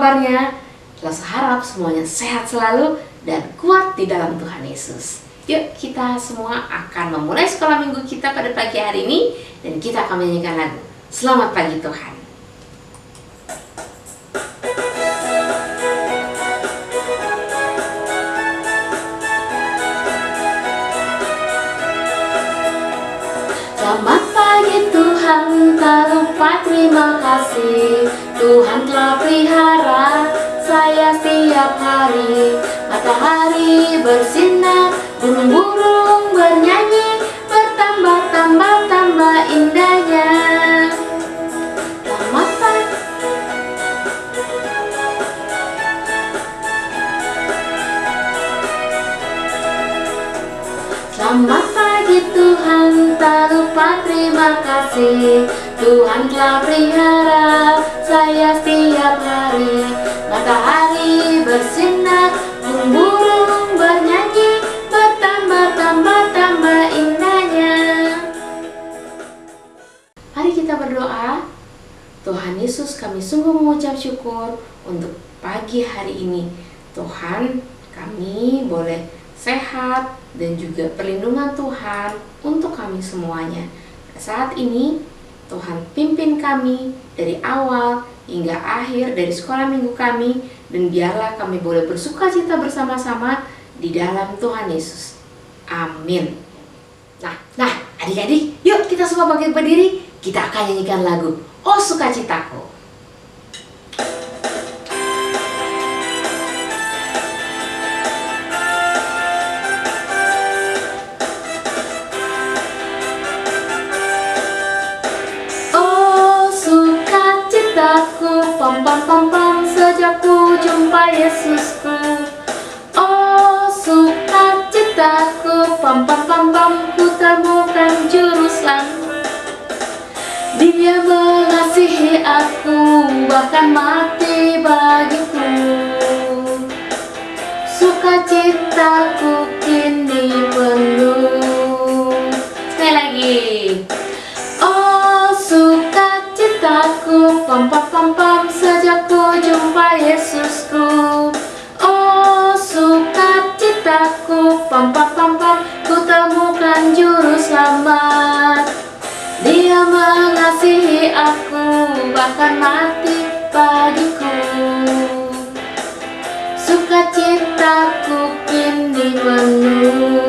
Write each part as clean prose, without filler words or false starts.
kabarnya? Laras harap semuanya sehat selalu dan kuat di dalam Tuhan Yesus. Yuk, kita semua akan memulai sekolah minggu kita pada pagi hari ini, dan kita akan menyanyikan lagu Selamat Pagi Tuhan. Selamat pagi Tuhan, tak lupa terima kasih. Tuhan telah pelihara saya setiap hari. Matahari bersinar, burung-burung bernyanyi, bertambah-tambah indahnya. Selamat pagi. Selamat pagi Tuhan, tak lupa terima kasih. Tuhan telah pelihara saya setiap hari. Matahari bersinar, burung-burung bernyanyi, bertambah-tambah indahnya. Mari kita berdoa. Tuhan Yesus, kami sungguh mengucap syukur untuk pagi hari ini. Tuhan, kami boleh sehat dan juga perlindungan Tuhan untuk kami semuanya. Saat ini Tuhan pimpin kami dari awal hingga akhir dari sekolah minggu kami, dan biarlah kami boleh bersuka cita bersama-sama di dalam Tuhan Yesus. Amin. Nah, adik-adik, yuk kita semua bangkit berdiri. Kita akan nyanyikan lagu Oh Sukacitaku. Pam pam pam pam, sejak ku jumpa Yesusku. Oh sukacitaku, pam pam pam pam, ku temukan juru selamat. Dia mengasihi aku, bahkan mati bagiku. Sukacitaku kini penuh. Sekali lagi. Oh sukacitaku, pam pam pam pam, sejak ku jumpa Yesusku. Oh sukacitaku, pam pam pam pam, ku temukan juru selamat. Dia mengasihi aku, bahkan mati bagiku. Sukacitaku kini penuh.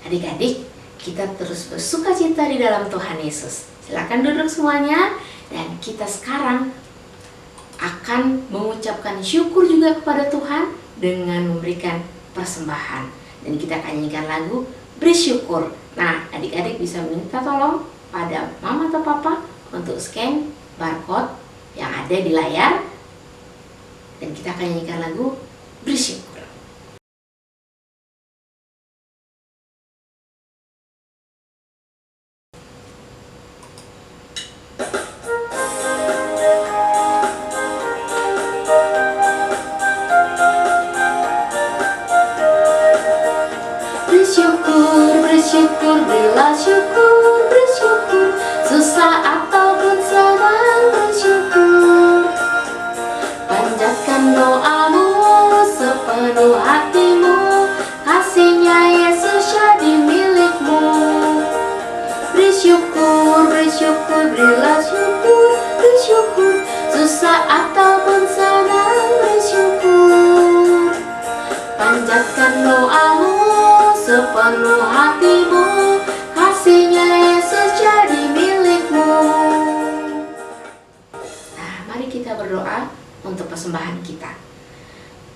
Adik-adik, kita terus bersuka cita di dalam Tuhan Yesus. Silakan duduk semuanya, dan kita sekarang akan mengucapkan syukur juga kepada Tuhan dengan memberikan persembahan. Dan kita akan nyanyikan lagu Bersyukur. Nah, adik-adik bisa minta tolong pada mama atau papa untuk scan barcode yang ada di layar, dan kita akan nyanyikan lagu Bersyukur. Bersyukur, berilah syukur, bersyukur, susah ataupun senang bersyukur. Panjatkan doamu sepenuh hatimu, kasihnya Yesus jadi milikmu. Bersyukur, bersyukur, berilah syukur, bersyukur, susah ataupun senang bersyukur. Panjatkan doamu sepenuh hatimu, kasihnya Yesus jadi milikmu. Nah, mari kita berdoa untuk persembahan kita.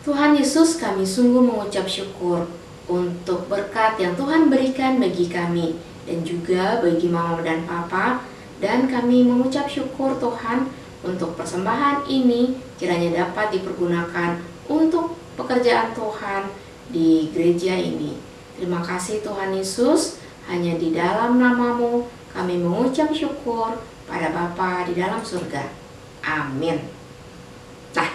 Tuhan Yesus, kami sungguh mengucap syukur untuk berkat yang Tuhan berikan bagi kami dan juga bagi Mama dan Papa. Dan kami mengucap syukur Tuhan untuk persembahan ini kiranya dapat dipergunakan untuk pekerjaan Tuhan di gereja ini. Terima kasih Tuhan Yesus, hanya di dalam nama-Mu kami mengucap syukur pada Bapa di dalam surga. Amin. Nah,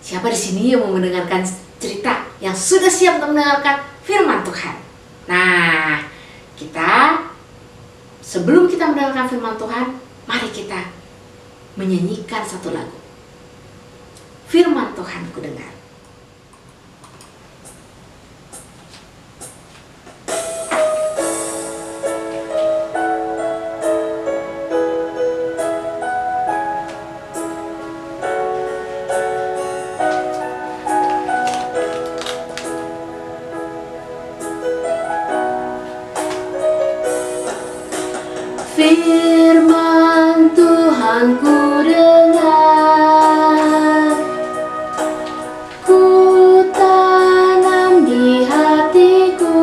siapa di sini yang mau mendengarkan cerita, yang sudah siap untuk mendengarkan firman Tuhan? Nah, sebelum kita mendengarkan firman Tuhan, mari kita menyanyikan satu lagu. Firman Tuhan ku dengar. Firman Tuhan ku dengar, ku tanam di hatiku,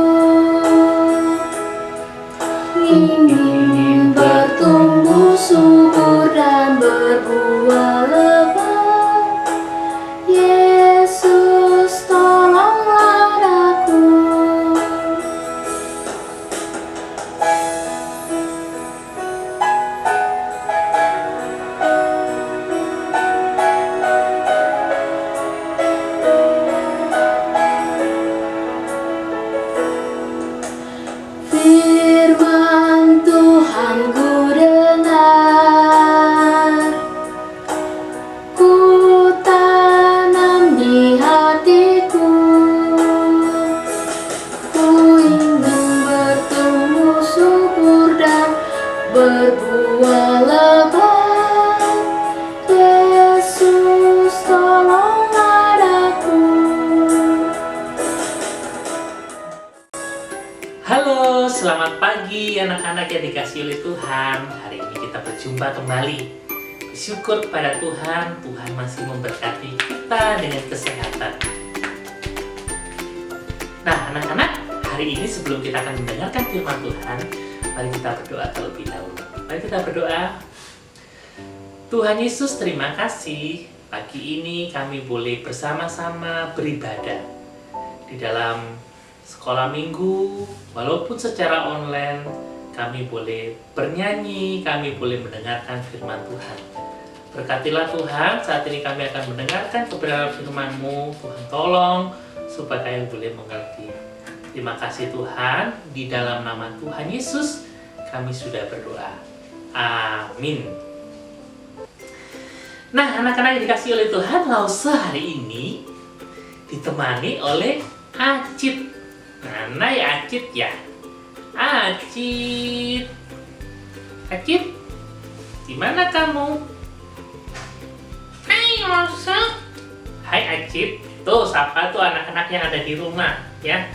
ingin bertumbuh subur dan berbuah lebat. Yesus, tolonglah aku. Firman Tuhan ku dengar, ku tanam di hatiku, ku ingin bertumbuh subur dan berbuah lebat. Yesus, tolonglah aku. Halo, selamat pagi anak-anak yang dikasihi oleh Tuhan. Hari ini kita berjumpa kembali. Bersyukur kepada Tuhan, Tuhan masih memberkati kita dengan kesehatan. Nah, anak-anak, hari ini sebelum kita akan mendengarkan firman Tuhan, mari kita berdoa terlebih dahulu. Mari kita berdoa. Tuhan Yesus, terima kasih. Pagi ini kami boleh bersama-sama beribadah di dalam sekolah minggu, walaupun secara online, kami boleh bernyanyi, kami boleh mendengarkan firman Tuhan. Berkatilah Tuhan, saat ini kami akan mendengarkan kebenaran firman-Mu. Tuhan tolong, supaya kami boleh mengerti. Terima kasih Tuhan, di dalam nama Tuhan Yesus, kami sudah berdoa. Amin. Nah, anak-anak yang dikasihi oleh Tuhan, Lause hari ini ditemani oleh Acit. Mana ya Acit ya? Acit, Acit, di mana kamu? Hai Rosa. Hai Acit, tuh sapa tuh anak-anak yang ada di rumah ya.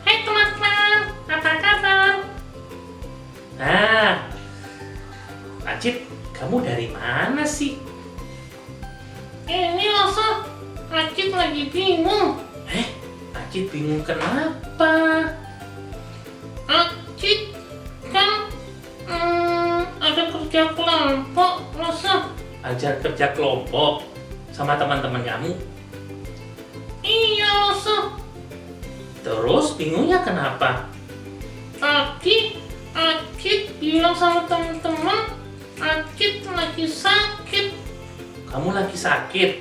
Hai teman-teman, apa kabar? Nah, Acit, kamu dari mana sih? Ini Rosa, Acit lagi bingung. Acit bingung kenapa? Acit kan ada kerja kelompok, Rosa. Ajar kerja kelompok sama teman-teman kamu. Iya Rosa. Terus bingungnya kenapa? Tadi Acit bilang sama teman-teman, Acit lagi sakit. Kamu lagi sakit,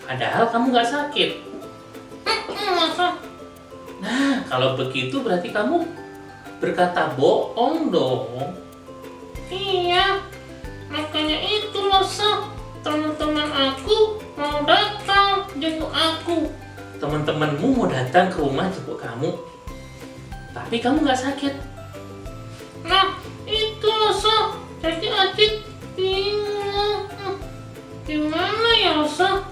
padahal kamu nggak sakit. Rosa. Nah, kalau begitu berarti kamu berkata bohong dong. Iya, makanya itu Rosa. Teman-teman aku mau datang jenguk aku. Teman-temanmu mau datang ke rumah jemput kamu, tapi kamu nggak sakit. Nah, itu Rosa. Jadi Acit bingung. Gimana ya Rosa?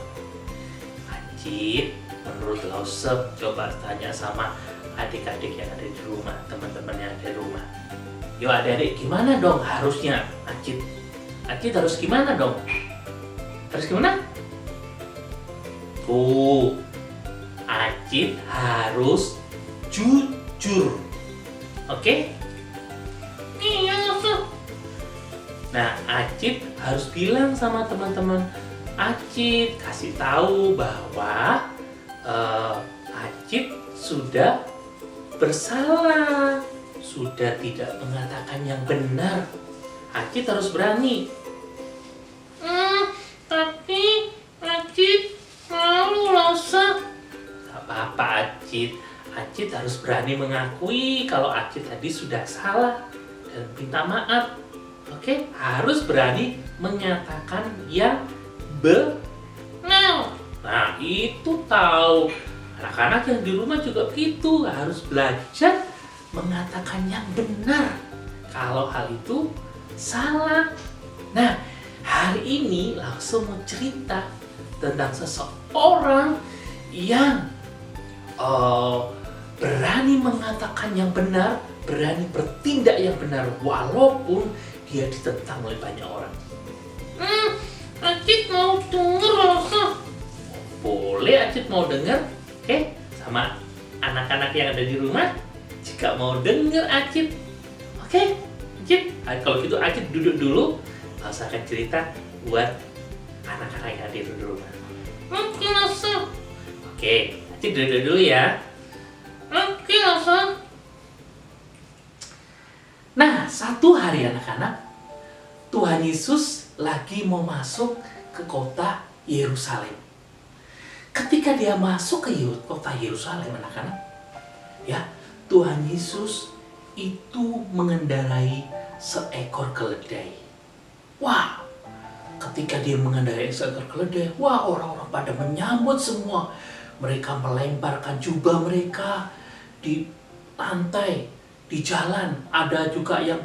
Acit, menurut Lause, coba tanya sama adik-adik yang ada di rumah, teman-teman yang ada di rumah. Yuk adik-adik, gimana dong harusnya Acit? Acit harus gimana dong? Harus gimana? Tuh, Acit harus jujur. Oke? Iya, so. Nah, Acit harus bilang sama teman-teman Acit, kasih tahu bahwa Acit sudah bersalah, sudah tidak mengatakan yang benar. Acit harus berani. Tapi Acit malu loh, so. Gak apa-apa Acit. Acit harus berani mengakui kalau Acit tadi sudah salah dan minta maaf. Oke, harus berani menyatakan yang benar. Nah, itu tahu. Anak-anak yang di rumah juga begitu, harus belajar mengatakan yang benar kalau hal itu salah. Nah, hari ini langsung mau cerita tentang seseorang yang berani mengatakan yang benar, berani bertindak yang benar walaupun dia ditentang oleh banyak orang. Acit mau denger loh, so. Boleh Acit mau dengar? Oke, sama anak-anak yang ada di rumah jika mau dengar Acit. Oke, Acit. Kalau gitu Acit duduk dulu, langsung akan cerita buat anak-anak yang ada di rumah. Oke lah, so. Oke, Acit duduk dulu ya. Oke lah, so. Nah, satu hari anak-anak, Tuhan Yesus lagi mau masuk ke kota Yerusalem. Ketika dia masuk ke kota Yerusalem, anak-anak, ya, Tuhan Yesus itu mengendarai seekor keledai. Wah, ketika dia mengendarai seekor keledai, wah, orang-orang pada menyambut semua. Mereka melemparkan jubah mereka di lantai, di jalan. Ada juga yang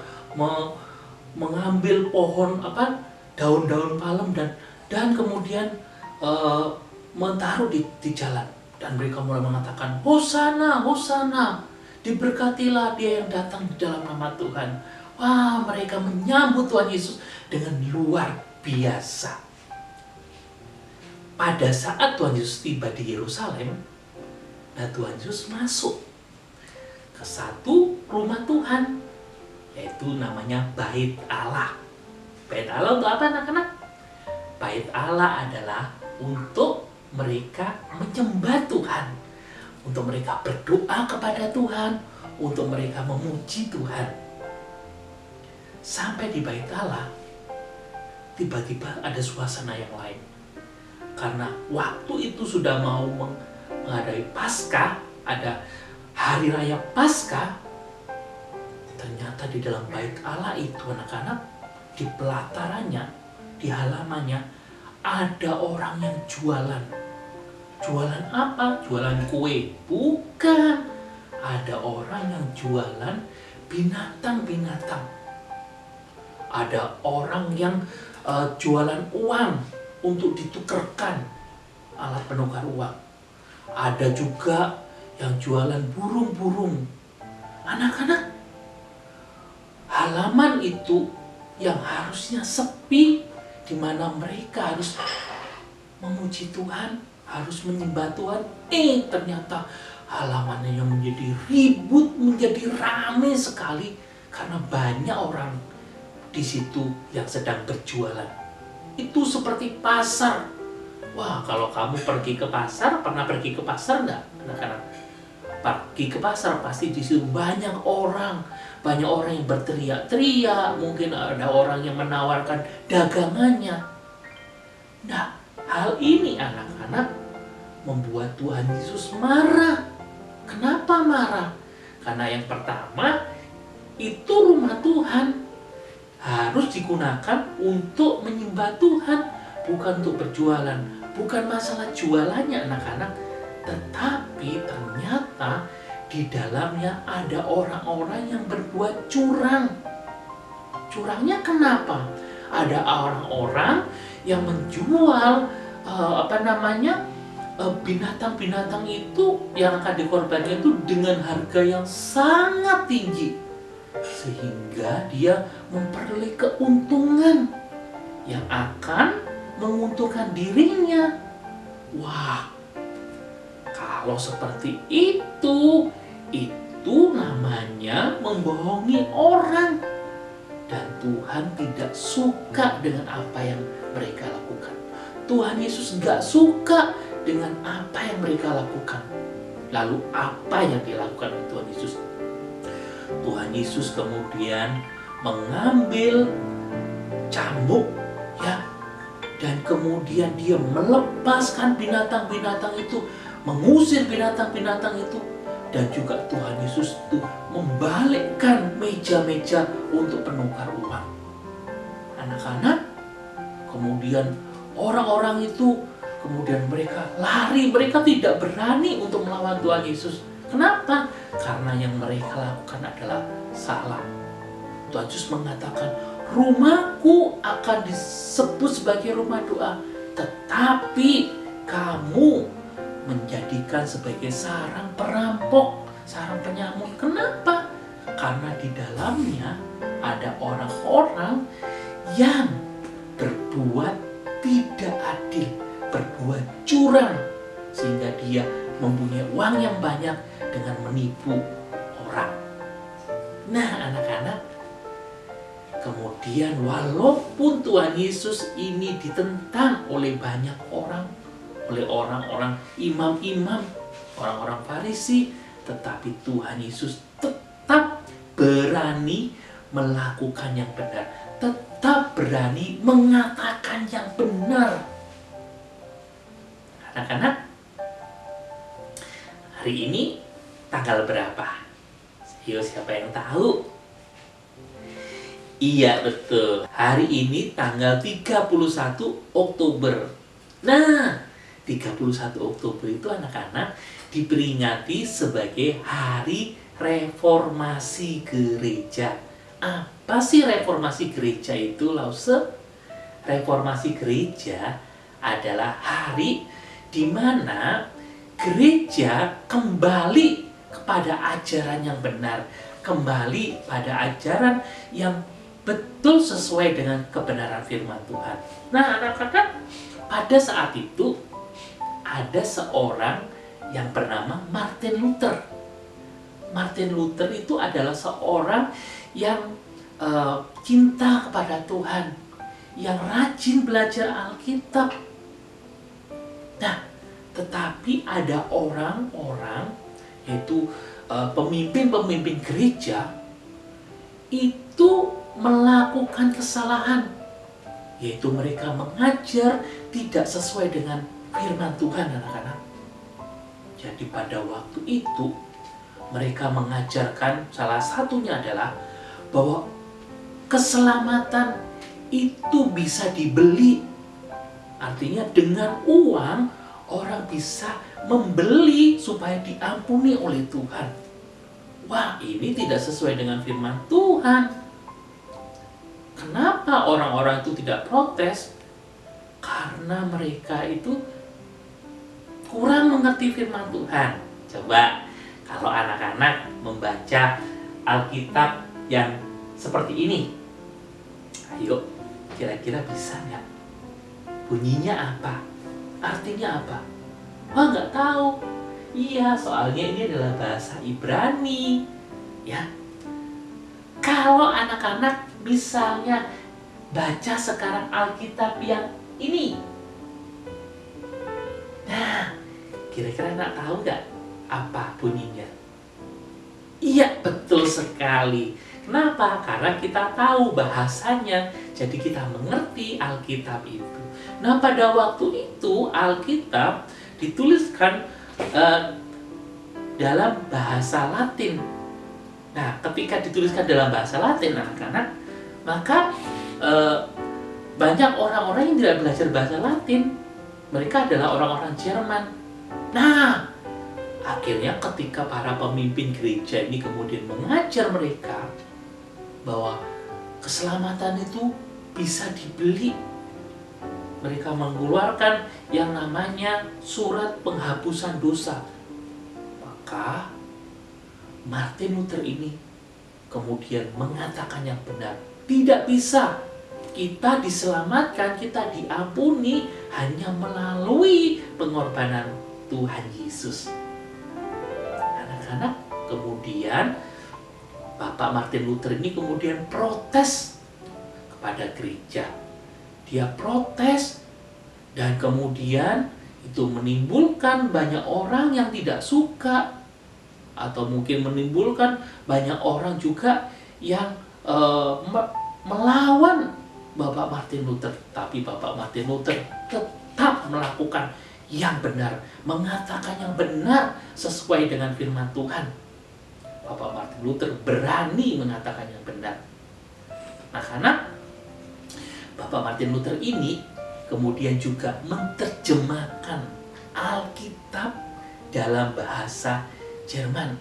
mengambil pohon daun-daun palem dan kemudian mentaruh di jalan, dan mereka mulai mengatakan Hosana, Hosana, diberkatilah dia yang datang di dalam nama Tuhan. Wah, mereka menyambut Tuhan Yesus dengan luar biasa. Pada saat Tuhan Yesus tiba di Yerusalem, nah Tuhan Yesus masuk ke satu rumah Tuhan, yaitu namanya Bait Allah. Bait Allah untuk apa, anak-anak? Bait Allah adalah untuk mereka menyembah Tuhan, untuk mereka berdoa kepada Tuhan, untuk mereka memuji Tuhan. Sampai di Bait Allah, tiba-tiba ada suasana yang lain. Karena waktu itu sudah mau menghadapi Paskah, ada hari raya Paskah. Ternyata di dalam Bait Allah itu, anak-anak, di pelatarannya, di halamannya, ada orang yang jualan. Jualan apa? Jualan kue? Bukan. Ada orang yang jualan binatang-binatang. Ada orang yang jualan uang untuk ditukarkan, alat penukar uang. Ada juga yang jualan burung-burung. Anak-anak, halaman itu yang harusnya sepi, di mana mereka harus memuji Tuhan, harus menyembah Tuhan. Ternyata halamannya yang menjadi ribut, menjadi ramai sekali karena banyak orang di situ yang sedang berjualan. Itu seperti pasar. Wah, kalau kamu pergi ke pasar, pernah pergi ke pasar enggak, anak-anak? Pergi ke pasar pasti di situ banyak orang yang berteriak-teriak, mungkin ada orang yang menawarkan dagangannya. Nah, hal ini anak-anak membuat Tuhan Yesus marah. Kenapa marah? Karena yang pertama, itu rumah Tuhan harus digunakan untuk menyembah Tuhan, bukan untuk berjualan. Bukan masalah jualannya, anak-anak, tetapi ternyata di dalamnya ada orang-orang yang berbuat curang. Curangnya kenapa? Ada orang-orang yang menjual binatang-binatang itu yang akan dikorbankan itu dengan harga yang sangat tinggi, sehingga dia memperoleh keuntungan yang akan menguntungkan dirinya. Wah, Kalau seperti itu namanya membohongi orang. Dan Tuhan tidak suka dengan apa yang mereka lakukan. Tuhan Yesus nggak suka dengan apa yang mereka lakukan. Lalu apa yang dilakukan oleh Tuhan Yesus? Tuhan Yesus kemudian mengambil cambuk, ya, dan kemudian dia melepaskan binatang-binatang itu, mengusir binatang-binatang itu, dan juga Tuhan Yesus itu membalikkan meja-meja untuk penukar uang. Anak-anak, kemudian orang-orang itu, kemudian mereka lari, mereka tidak berani untuk melawan Tuhan Yesus. Kenapa? Karena yang mereka lakukan adalah salah. Tuhan Yesus mengatakan, rumahku akan disebut sebagai rumah doa, tetapi kamu menjadikan sebagai sarang perampok, sarang penyamun. Kenapa? Karena di dalamnya ada orang-orang yang berbuat tidak adil, berbuat curang, sehingga dia mempunyai uang yang banyak dengan menipu orang. Nah, anak-anak, kemudian walaupun Tuhan Yesus ini ditentang oleh banyak orang, oleh orang-orang imam-imam, orang-orang Farisi, tetapi Tuhan Yesus tetap berani melakukan yang benar, tetap berani mengatakan yang benar. Anak-anak, hari ini tanggal berapa? Ayo, siapa yang tahu? Iya, betul. Hari ini tanggal 31 Oktober. Nah, 31 Oktober itu anak-anak diperingati sebagai Hari Reformasi Gereja. Apa sih reformasi gereja itu, Lause? Reformasi gereja adalah hari di mana gereja kembali kepada ajaran yang benar, kembali pada ajaran yang betul sesuai dengan kebenaran firman Tuhan. Nah, anak-anak, pada saat itu ada seorang yang bernama Martin Luther. Martin Luther itu adalah seorang yang cinta kepada Tuhan, yang rajin belajar Alkitab. Nah, tetapi ada orang-orang, yaitu pemimpin-pemimpin gereja, itu melakukan kesalahan, yaitu mereka mengajar tidak sesuai dengan firman Tuhan, anak-anak. Jadi pada waktu itu mereka mengajarkan, salah satunya adalah bahwa keselamatan itu bisa dibeli. Artinya dengan uang orang bisa membeli supaya diampuni oleh Tuhan. Wah, ini tidak sesuai dengan firman Tuhan. Kenapa orang-orang itu tidak protes? Karena mereka itu kurang mengerti firman Tuhan. Coba kalau anak-anak membaca Alkitab yang seperti ini, ayo, kira-kira bisa nggak? Bunyinya apa? Artinya apa? Wah, nggak tahu. Iya, soalnya ini adalah bahasa Ibrani. Ya, kalau anak-anak misalnya baca sekarang Alkitab yang ini, nah, kira-kira anak tahu nggak apa bunyinya? Iya, betul sekali. Kenapa? Karena kita tahu bahasanya, jadi kita mengerti Alkitab itu. Nah, pada waktu itu Alkitab dituliskan dalam bahasa Latin. Nah, ketika dituliskan dalam bahasa Latin, anak-anak, maka banyak orang-orang yang tidak belajar bahasa Latin. Mereka adalah orang-orang Jerman. Nah, akhirnya ketika para pemimpin gereja ini kemudian mengajar mereka bahwa keselamatan itu bisa dibeli, mereka mengeluarkan yang namanya surat penghapusan dosa. Maka Martin Luther ini kemudian mengatakan yang benar, tidak bisa kita diselamatkan, kita diampuni hanya melalui pengorbanan Tuhan Yesus. Anak-anak, kemudian Bapak Martin Luther ini kemudian protes kepada gereja. Dia protes dan kemudian itu menimbulkan banyak orang yang tidak suka, atau mungkin menimbulkan banyak orang juga yang melawan Bapak Martin Luther. Tapi Bapak Martin Luther tetap melakukan yang benar, mengatakan yang benar sesuai dengan firman Tuhan. Bapak Martin Luther berani mengatakan yang benar. Nah, karena Bapak Martin Luther ini kemudian juga menerjemahkan Alkitab dalam bahasa Jerman.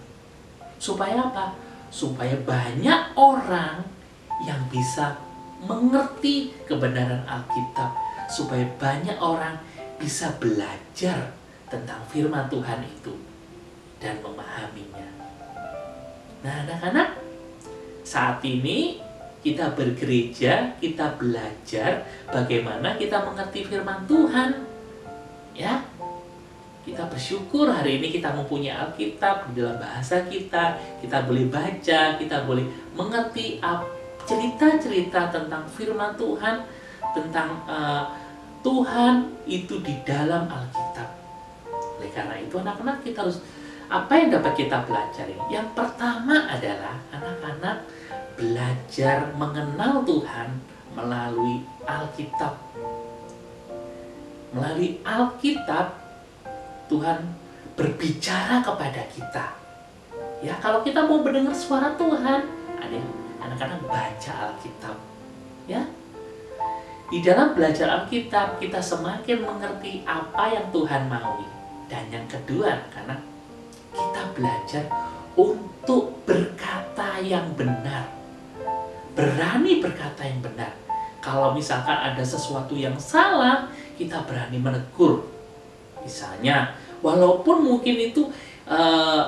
Supaya apa? Supaya banyak orang yang bisa mengerti kebenaran Alkitab. Supaya banyak orang bisa belajar tentang firman Tuhan itu dan memahaminya. Nah, anak-anak, saat ini kita bergereja, kita belajar bagaimana kita mengerti firman Tuhan. Ya, kita bersyukur hari ini kita mempunyai Alkitab di dalam bahasa kita. Kita boleh baca, kita boleh mengerti cerita-cerita tentang firman Tuhan, tentang Tuhan itu di dalam Alkitab. Oleh karena itu, anak-anak, kita harus, apa yang dapat kita pelajari? Yang pertama adalah anak-anak belajar mengenal Tuhan melalui Alkitab. Melalui Alkitab, Tuhan berbicara kepada kita. Ya, kalau kita mau mendengar suara Tuhan, anak-anak baca Alkitab. Ya, di dalam belajar Alkitab, kita semakin mengerti apa yang Tuhan mau. Dan yang kedua, karena kita belajar untuk berkata yang benar. Berani berkata yang benar. Kalau misalkan ada sesuatu yang salah, kita berani menegur. Misalnya, walaupun mungkin itu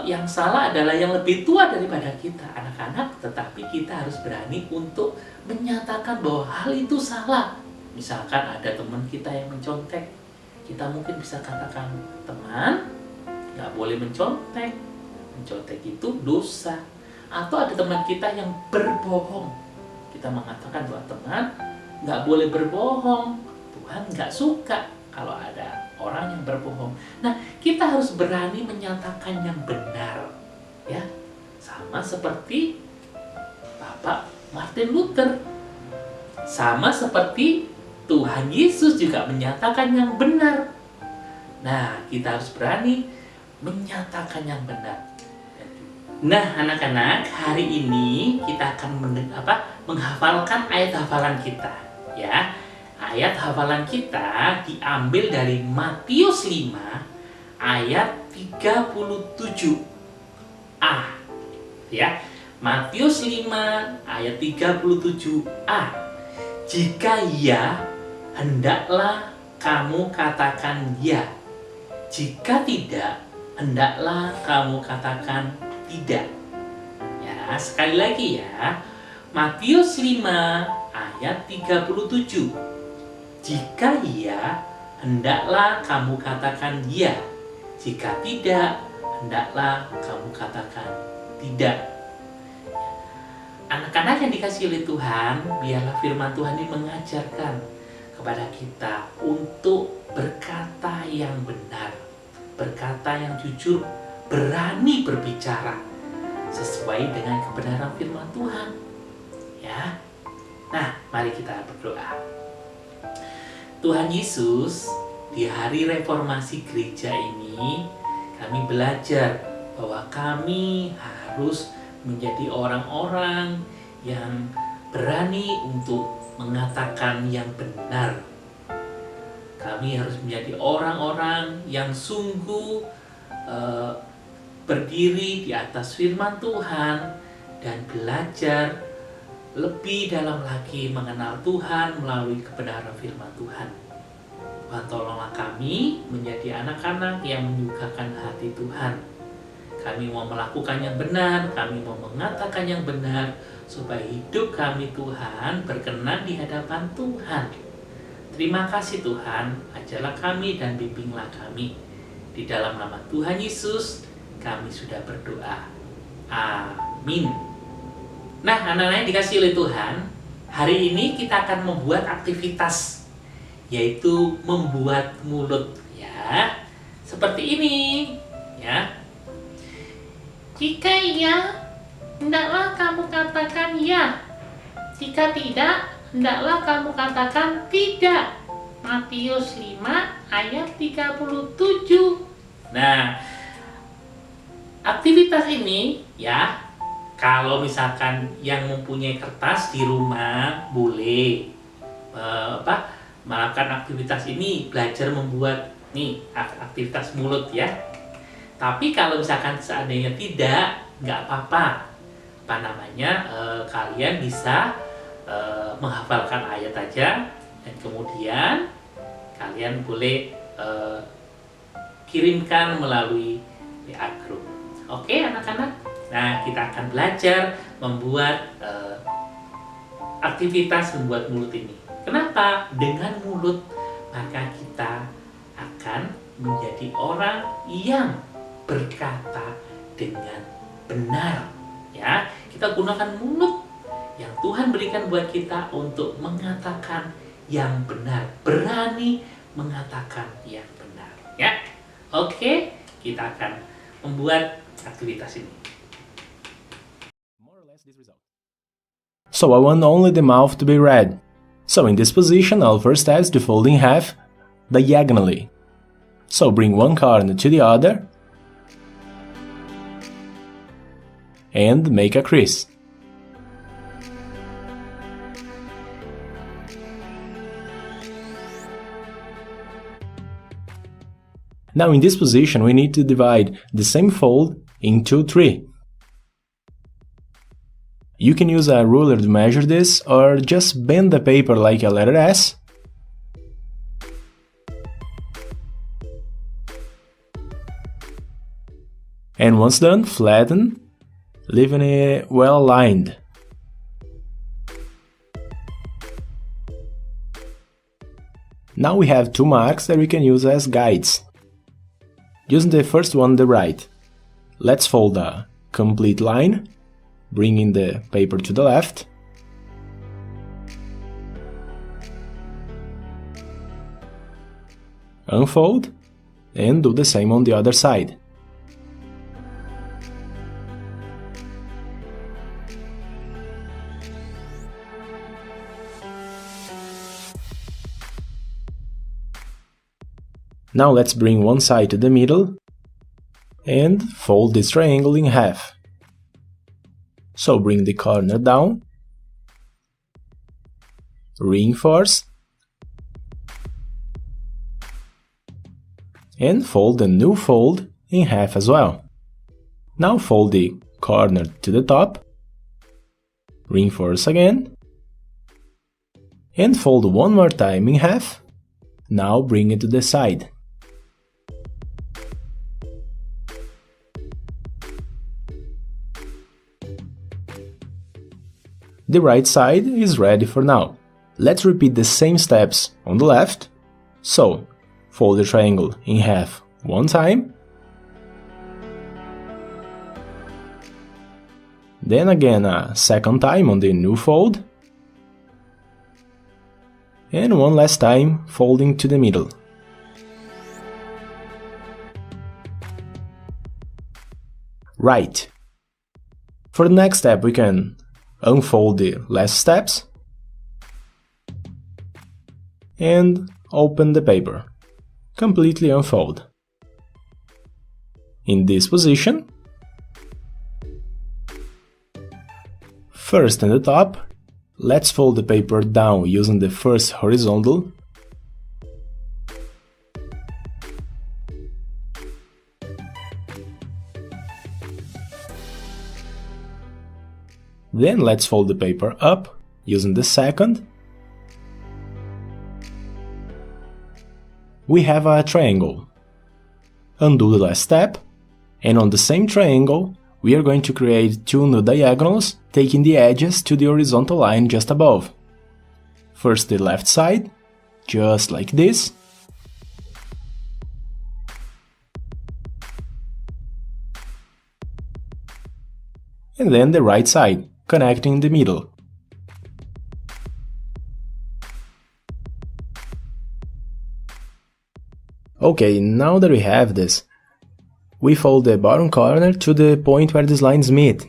yang salah adalah yang lebih tua daripada kita, anak-anak, tetapi kita harus berani untuk menyatakan bahwa hal itu salah. Misalkan ada teman kita yang mencontek, kita mungkin bisa katakan, teman, nggak boleh mencontek. Mencontek itu dosa. Atau ada teman kita yang berbohong, kita mengatakan bahwa teman, nggak boleh berbohong. Tuhan nggak suka kalau ada orang yang berbohong. Nah, kita harus berani menyatakan yang benar. Ya, sama seperti Bapak Martin Luther. Sama seperti Tuhan Yesus juga menyatakan yang benar. Nah, kita harus berani menyatakan yang benar. Nah, anak-anak, hari ini kita akan menghafalkan ayat hafalan kita. Ya, ayat hafalan kita diambil dari Matius 5 ayat 37a. Ya, Matius 5 ayat 37a. Jika ya, hendaklah kamu katakan ya. Jika tidak, hendaklah kamu katakan tidak. Ya, sekali lagi ya. Matius 5 ayat 37. Jika iya, hendaklah kamu katakan ya. Jika tidak, hendaklah kamu katakan tidak. Anak-anak yang dikasihi oleh Tuhan, biarlah firman Tuhan ini mengajarkan kepada kita untuk berkata yang benar, berkata yang jujur, berani berbicara sesuai dengan kebenaran firman Tuhan. Ya. Nah, mari kita berdoa. Tuhan Yesus, di hari reformasi gereja ini, kami belajar bahwa kami harus menjadi orang-orang yang berani untuk mengatakan yang benar. Kami harus menjadi orang-orang yang sungguh berdiri di atas firman Tuhan dan belajar lebih dalam lagi mengenal Tuhan melalui kebenaran firman Tuhan. Tuhan, tolonglah kami menjadi anak-anak yang menyukakan hati Tuhan. Kami mau melakukan yang benar, kami mau mengatakan yang benar, supaya hidup kami Tuhan berkenan di hadapan Tuhan. Terima kasih Tuhan, ajarlah kami dan bimbinglah kami. Di dalam nama Tuhan Yesus, kami sudah berdoa. Amin. Nah, anak-anak yang dikasihi oleh Tuhan, hari ini kita akan membuat aktivitas, yaitu membuat mulut, ya. Seperti ini, ya. Jika iya, hendaklah kamu katakan ya. Jika tidak, hendaklah kamu katakan tidak. Matius 5 ayat 37. Nah, aktivitas ini, ya, kalau misalkan yang mempunyai kertas di rumah boleh melakukan aktivitas ini, belajar membuat nih aktivitas mulut, ya. Tapi kalau misalkan seandainya tidak, nggak apa-apa. Kalian bisa menghafalkan ayat aja, dan kemudian kalian boleh kirimkan melalui WA Group. Oke, anak-anak. Nah, kita akan belajar membuat aktivitas membuat mulut ini. Kenapa? Dengan mulut maka kita akan menjadi orang yang berkata dengan benar. Ya, kita gunakan mulut yang Tuhan berikan buat kita untuk mengatakan yang benar, berani mengatakan yang benar. Ya, oke, kita akan membuat aktivitas ini. So I want only the mouth to be read. So in this position, our first step is to fold in half diagonally. So bring one corner to the other and make a crease. Now in this position, we need to divide the same fold into 3. You can use a ruler to measure this, or just bend the paper like a letter S. And once done, flatten, leaving it well aligned. Now we have 2 marks that we can use as guides. Using the first one on the right, let's fold a complete line, bringing the paper to the left. Unfold, and do the same on the other side. Now let's bring one side to the middle and fold this triangle in half. So bring the corner down, reinforce, and fold the new fold in half as well. Now fold the corner to the top, reinforce again, and fold one more time in half. Now bring it to the side. The right side is ready for now. Let's repeat the same steps on the left. So, fold the triangle in half one time, then again a second time on the new fold, and one last time folding to the middle. Right. For the next step, we can unfold the last steps and open the paper. Completely unfold. In this position, first in the top, let's fold the paper down using the first horizontal. Then let's fold the paper up using the second. We have a triangle. Undo the last step, and on the same triangle, we are going to create 2 new diagonals, taking the edges to the horizontal line just above. First the left side, just like this. and then the right side, connecting the middle. Okay, now that we have this, we fold the bottom corner to the point where these lines meet.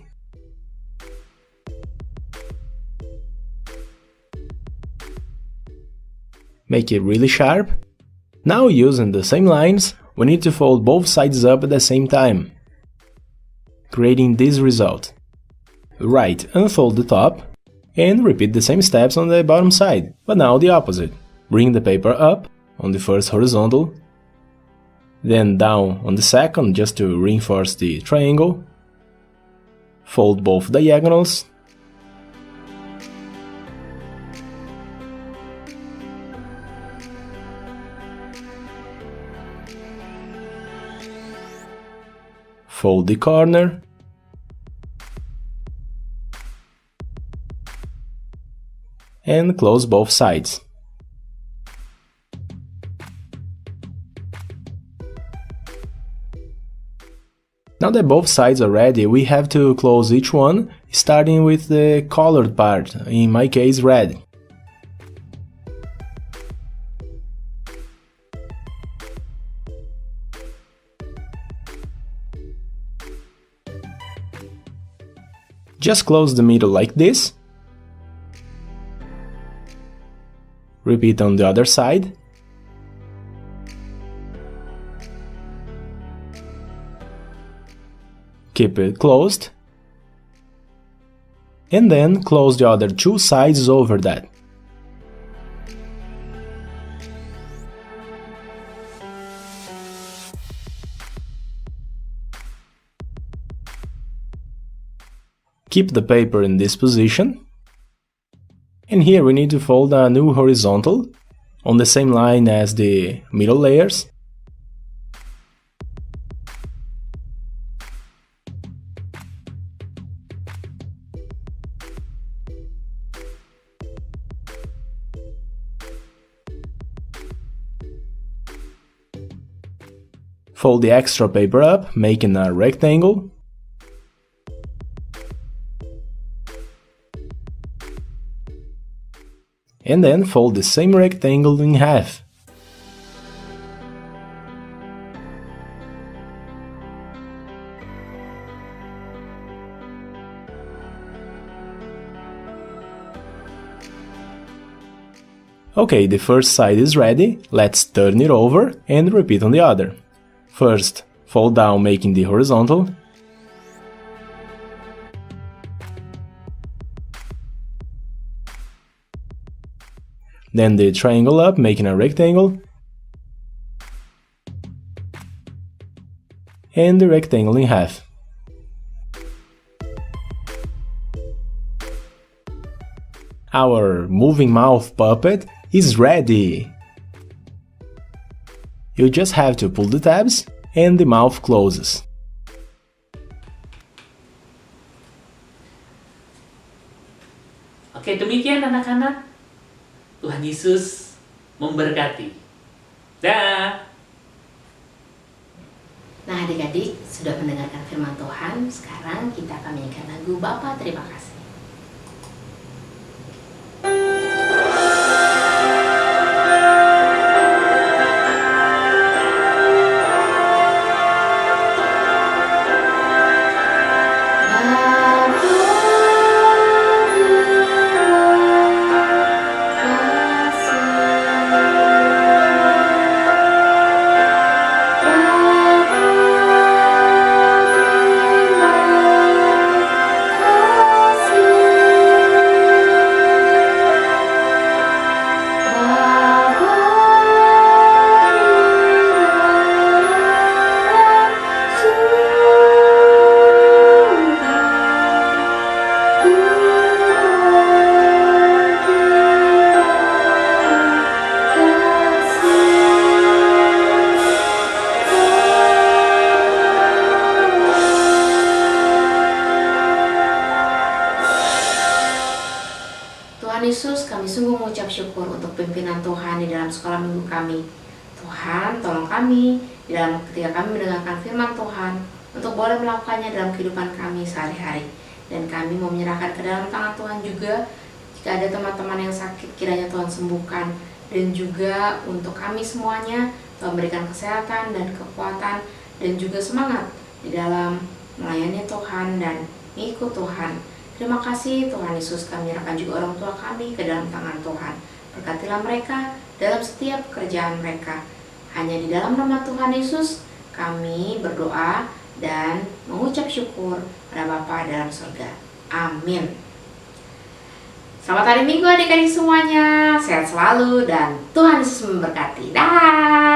Make it really sharp. Now, using the same lines, we need to fold both sides up at the same time, creating this result. Right, unfold the top, and repeat the same steps on the bottom side, but now the opposite. Bring the paper up on the first horizontal, then down on the second just to reinforce the triangle. Fold both diagonals. Fold the corner. And close both sides. Now that both sides are ready, we have to close each one, starting with the colored part, in my case red. Just close the middle like this. Repeat on the other side. Keep it closed. And then close the other two sides over that. Keep the paper in this position. And here we need to fold a new horizontal on the same line as the middle layers. Fold the extra paper up, making a rectangle. And then fold the same rectangle in half. Okay, the first side is ready, let's turn it over and repeat on the other. First, fold down making the horizontal. Then the triangle up, making a rectangle. And the rectangle in half. Our moving mouth puppet is ready! You just have to pull the tabs and the mouth closes. Oke, demikian anak-anak. Tuhan Yesus memberkati. Dah. Nah adik-adik sudah mendengarkan firman Tuhan, sekarang kita akan menyanyikan lagu Bapa Terima Kasih. Tuhan Yesus, kami sungguh mengucap syukur untuk pimpinan Tuhan di dalam sekolah minggu kami. Tuhan, tolong kami di dalam ketika kami mendengarkan firman Tuhan untuk boleh melakukannya dalam kehidupan kami sehari-hari. Dan kami mau menyerahkan ke dalam tangan Tuhan juga. Jika ada teman-teman yang sakit, kiranya Tuhan sembuhkan. Dan juga untuk kami semuanya, Tuhan berikan kesehatan dan kekuatan dan juga semangat di dalam melayani Tuhan dan mengikut Tuhan. Terima kasih Tuhan Yesus, kami menyerahkan juga orang tua kami ke dalam tangan Tuhan. Berkatilah mereka dalam setiap pekerjaan mereka. Hanya di dalam nama Tuhan Yesus kami berdoa dan mengucap syukur pada Bapa dalam surga. Amin. Selamat hari Minggu adik-adik semuanya. Sehat selalu dan Tuhan Yesus memberkati. Dah.